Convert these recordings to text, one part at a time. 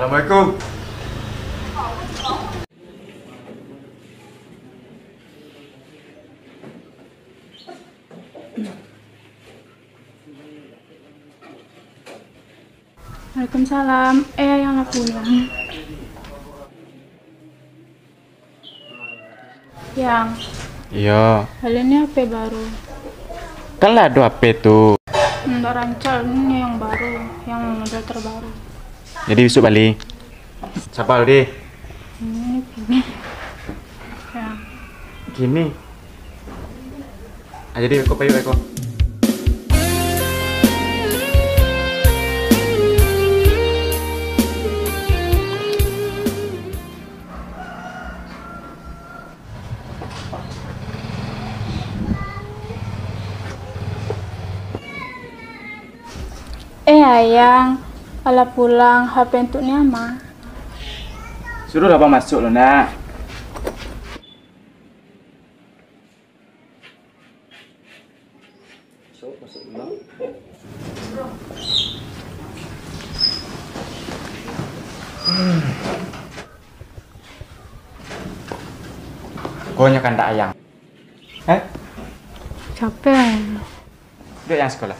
Assalamualaikum. Waalaikumsalam. Yang nak pulang. Yang. Iya. Kali ini HP baru. Kan lah ada HP tuh. Nggak rancang, ini yang baru, yang model terbaru. Jadi besok balik. Siapa lu deh? Ini. Ya. Gini. Ah, jadi Eko payu Eko. Ayang, kalau pulang HP untuk Nyama. Suruh apa masuk lo nak. Masuk dulu. Kau nyakan tak ayang? Capek. Dia yang sekolah.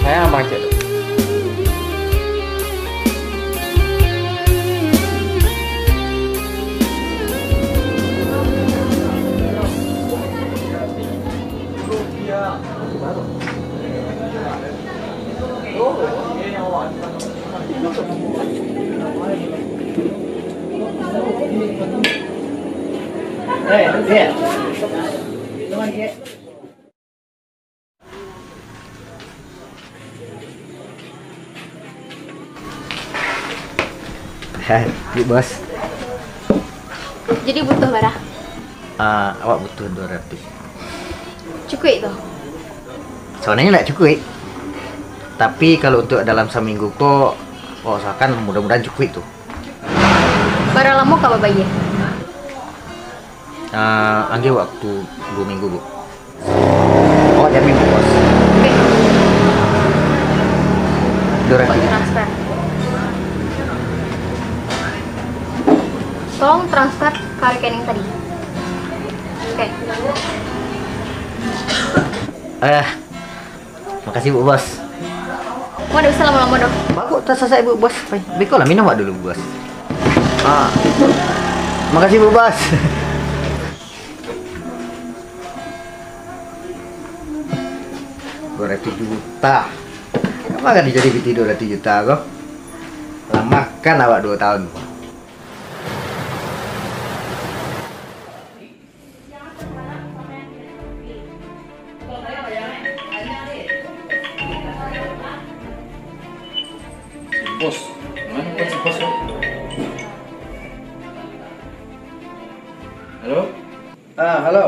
Saya abang cek. Dia. Hai, Bos. Jadi butuh berapa? Awak butuh 200. Cukup itu. Soalnya nggak cukup. Tapi kalau untuk dalam seminggu kok usahakan mudah-mudahan cukup tuh. Berapa lama kau bayar? Anggi waktu 2 minggu, Bu. Oh, ya minggu, Bos. Oke. 200. Transfer. Tolong transfer ke rekening tadi. Oke. Makasih, Bu Bos. Mau ada usah lama-lama dong. Bagus, tak selesai, Bu Bos. Beko lah, minum dulu, Bu Bos. Makasih, Bu Bos. Rp200 juta. Kamu akan jadi biti 200 juta kok. Lama kan awak 2 tahun. Bos, mana kan si bos? Halo? Halo.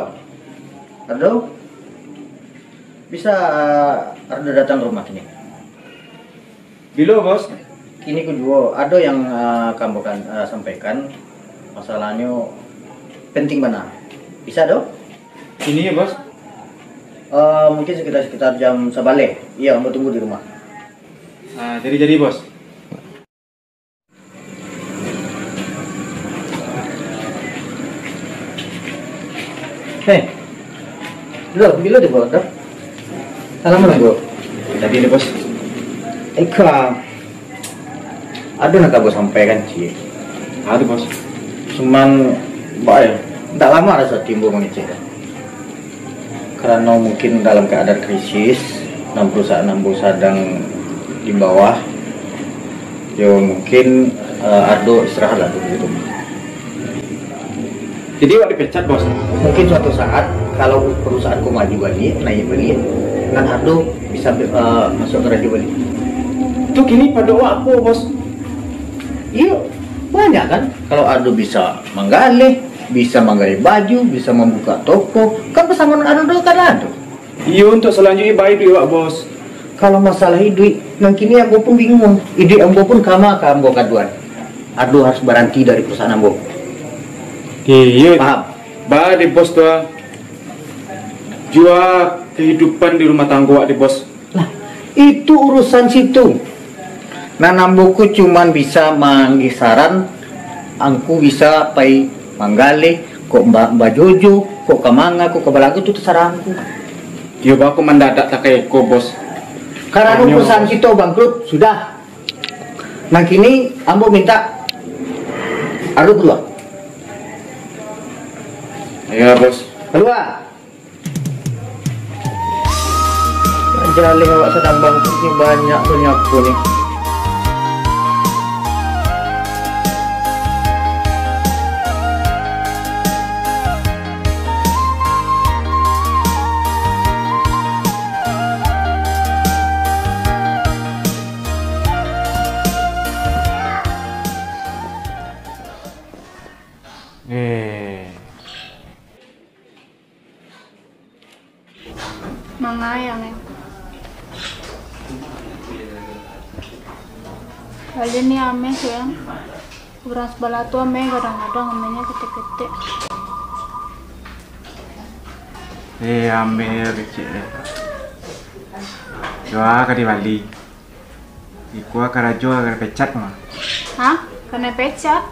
Ardo? Bisa Ardo datang ke rumah kini? Bilo bos. Kini ku juo, ada yang kamu kan sampaikan masalahnya penting mana? Bisa dong? Ini ya bos. Mungkin sekitar jam sebalik. Iya, mau tunggu di rumah. Jadi bos. Hei, bilo deh bos. Assalamualaikum. Tadi ini bos. Eka, ada nak kamu sampaikan sih. Ada bos. Cuman, baik, tak lama rasa timbul mengecek. Karena mungkin dalam keadaan krisis, perusahaan sedang di bawah. Yo mungkin Ardo istirahat lah dulu gitu. Jadi wak dipecat bos. Mungkin suatu saat kalau perusahaanku maju balik, naik balik, kan Ardo bisa masuk ke radio balik. Tuh gini pada wak aku bos. Iya, banyak kan. Kalau Ardo bisa menggali baju, bisa membuka toko, kan pesangon Ardo kan ada. Iya untuk selanjutnya baik dulu wak bos. Kalau masalah duit, mungkin ini Ambo pun bingung. Ide Ambo pun kama ke Ambo kaduan. Ardo harus berhenti dari perusahaan Ambo. Iya. Paham? Bah di bos doang. Jua kehidupan di rumah tangga di bos. Lah, itu urusan situ. Nah, nambuku cuman bisa manggi saran, angku bisa pai manggale, kok mbak Jojo, kok kamanga, kok kabalagu itu terserah angku. Yo bah aku mendadak tak kayak ko bos. Karena Anyo. perusahaan situ bangkrut, sudah. Nah kini ambo minta Ardo keluar. Ya bos. Keluar. Jalan awak sedang bangkrut ini banyak penyapu nih. Mangayang ya. Kali ini ame sayang. Kurang sebelah tuh ame kadang-kadang amenya ketek-ketek. Ambil kecil. Doa ke di Bali. Iku akan rajo akan pecat mah. Hah? Kena pecat?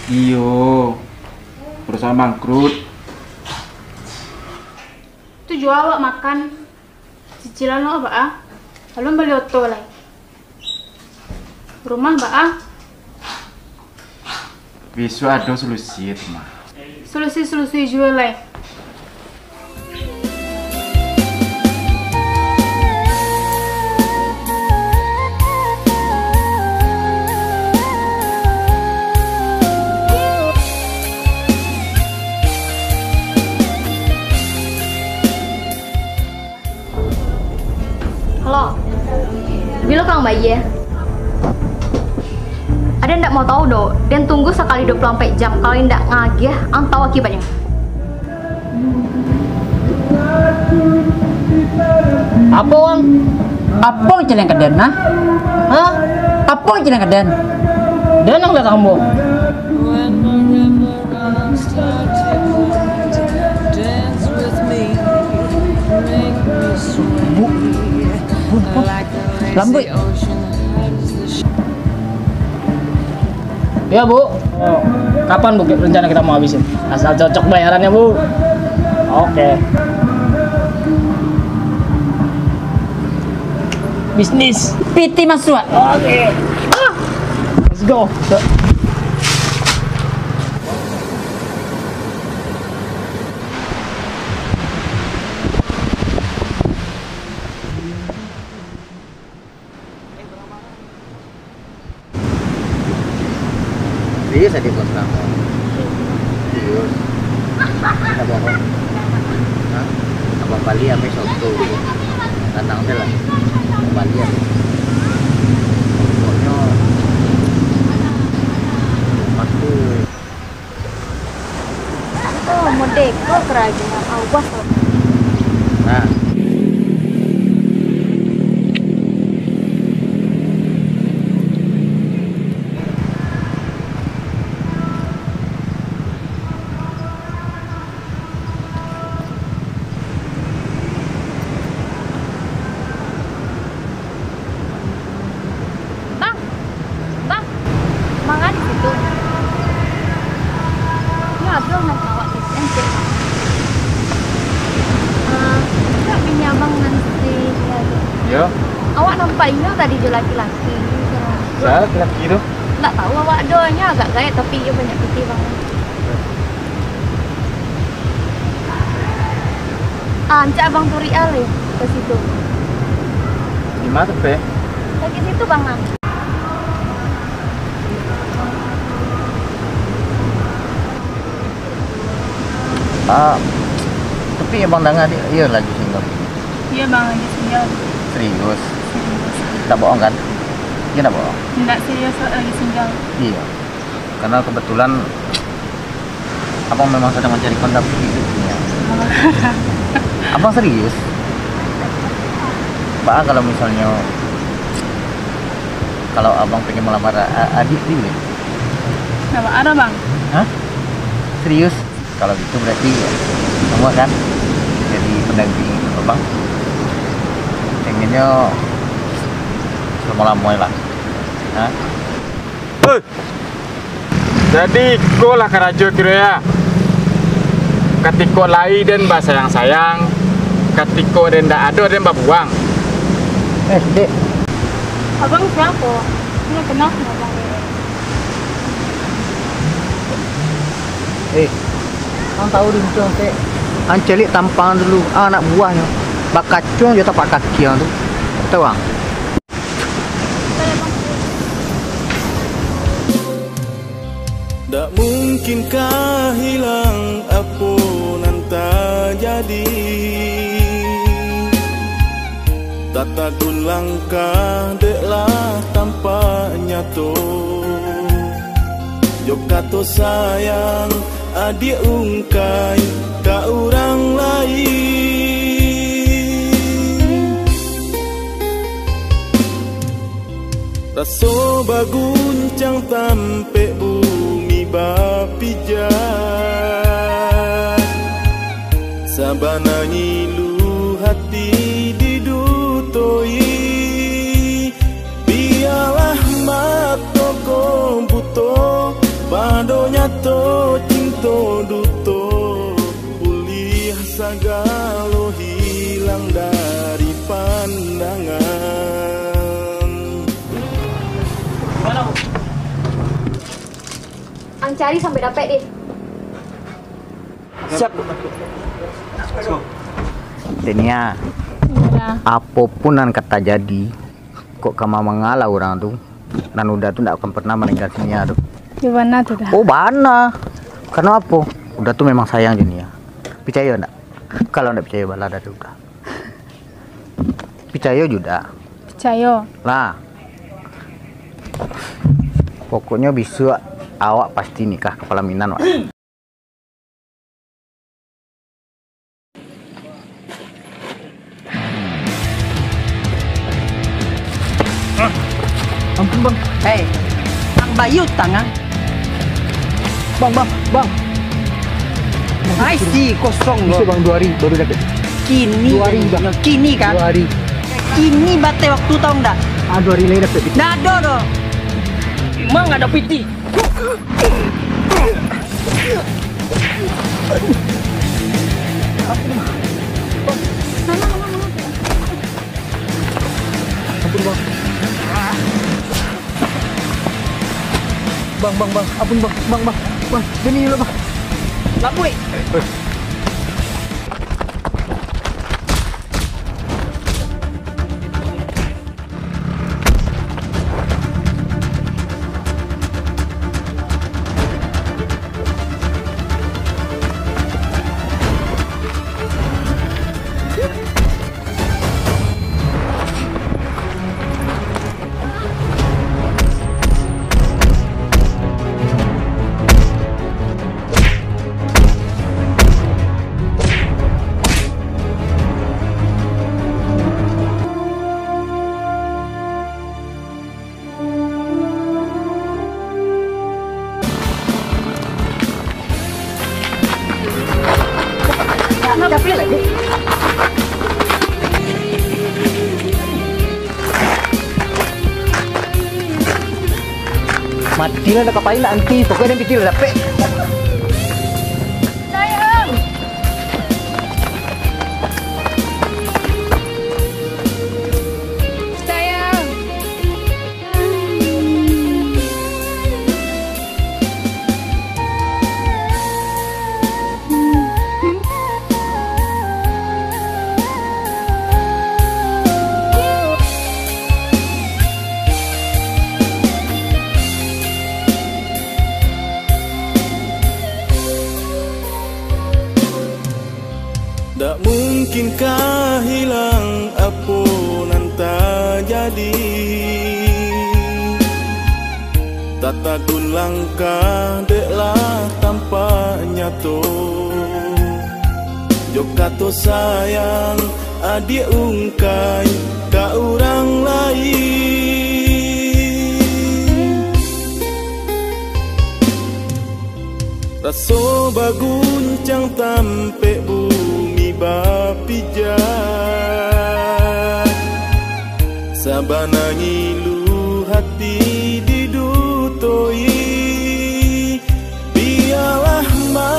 Iyo. Perusahaan bangkrut. Itu jual awak makan. Cicilan lo apa ah? Lalu beli oto lah. Rumah mbak ah? Besok ada solusi itu mah. Solusi jual lah. Halo, bila Kang Bayi ya? Ada ndak mau tahu do? Dan tunggu sekali 24 jam. Kalau ndak ngagih, ang tahu akibatnya. Apa wang? Apa jalan keden nah? Hah? Apa jalan keden? Dan ang datang mo? Lambu. Ya bu, kapan bu rencana kita mau habisin? Asal cocok bayarannya bu. Oke. Bisnis. PT Mas Suat. Oke. Let's go. Serius tadi bos kamu? Serius? Apa bohong? Hah? Abang Bali ame soto. Tenang deh lah. Abang Bali ame. Pokoknya aku mau dekor kerajaan awas. nah Bang, mangan di situ. Ini Abdul nggak tahu di NC. Nggak punya abang nanti. Yo. Awak nampak ini tadi je laki-laki. Saya laki itu. Nggak tahu awak doanya agak gaya tapi dia banyak putih banget. Ancak abang turi ale ke situ. Di mana tuh, Pe? Lagi situ bang Nam. tapi abang dengar iya lagi single. Iya bang lagi singgah. Serius? Tak bohong kan? Iya tak bohong? Tidak serius lagi singgah. Iya, karena kebetulan abang memang sedang mencari kontak hidupnya. Abang serius? Pak, kalau misalnya kalau abang pengen melamar adik ini, Kenapa ada bang? hah? Serius? Kalau gitu berarti kamu kan jadi pendamping abang. Pengennya lama-lama lah. Hah? Jadi ko lah karajo kira ya. Katiko lai dan mbak sayang-sayang. Katiko dan ndak ada dan mbak buang. Dek. Abang siapa? Ini kenal sama abang Rere. Kau tahu di situ teh. Ancelik tampang dulu anak buahnya. Bakacung dia tapak kaki yang tu. Tahu bang? Tak mungkinkah hilang apa nan tak jadi. Tata gun langkah deklah tanpa nyato. Jok kato sayang adik ungkai ka orang lain. Raso baguncang tampe bumi bapijat. Sabana ngilu hati didutoi. Biarlah mato komputo padonya to cinto duto. Pulih sagalo hilang dari pandangan. Ang cari sampai dapat deh. Siap. Denia, Iya. apapun yang kata jadi, kok kamu mengalah orang tuh, dan udah tuh tidak akan pernah meninggal sini tuh. Gimana tuh dah? Oh bana, karena apa? Udah tuh memang sayang Denia. Percaya enggak? Kalau enggak percaya bala dari udah. Percaya juga. Percaya. Lah, pokoknya bisa awak pasti nikah kepala Minan, Wak. Ampun bang. Hei, Ang Bayu tangan. Bang. Hai si kosong Bisa loh. bang 2 hari baru dapat. Kini, 2 hari bang. kini kan. 2 hari. Kini bate waktu tahu ndak? 2 hari lagi dapat. Nggak ada dong. Emang ada piti. Bang, ampun bang, Deni dulu bang. Lapui. Tapi lagi. Mati lah kapain lah anti, pokoknya dia pikir dapat. Sayang. Sayang. Tak mungkinkah hilang apa nan tak jadi. Tata gun langkah deklah tanpa nyato. Jok kato sayang adik ungkai ka orang lain. Raso baguncang tampe bumi bapijak Sabanangi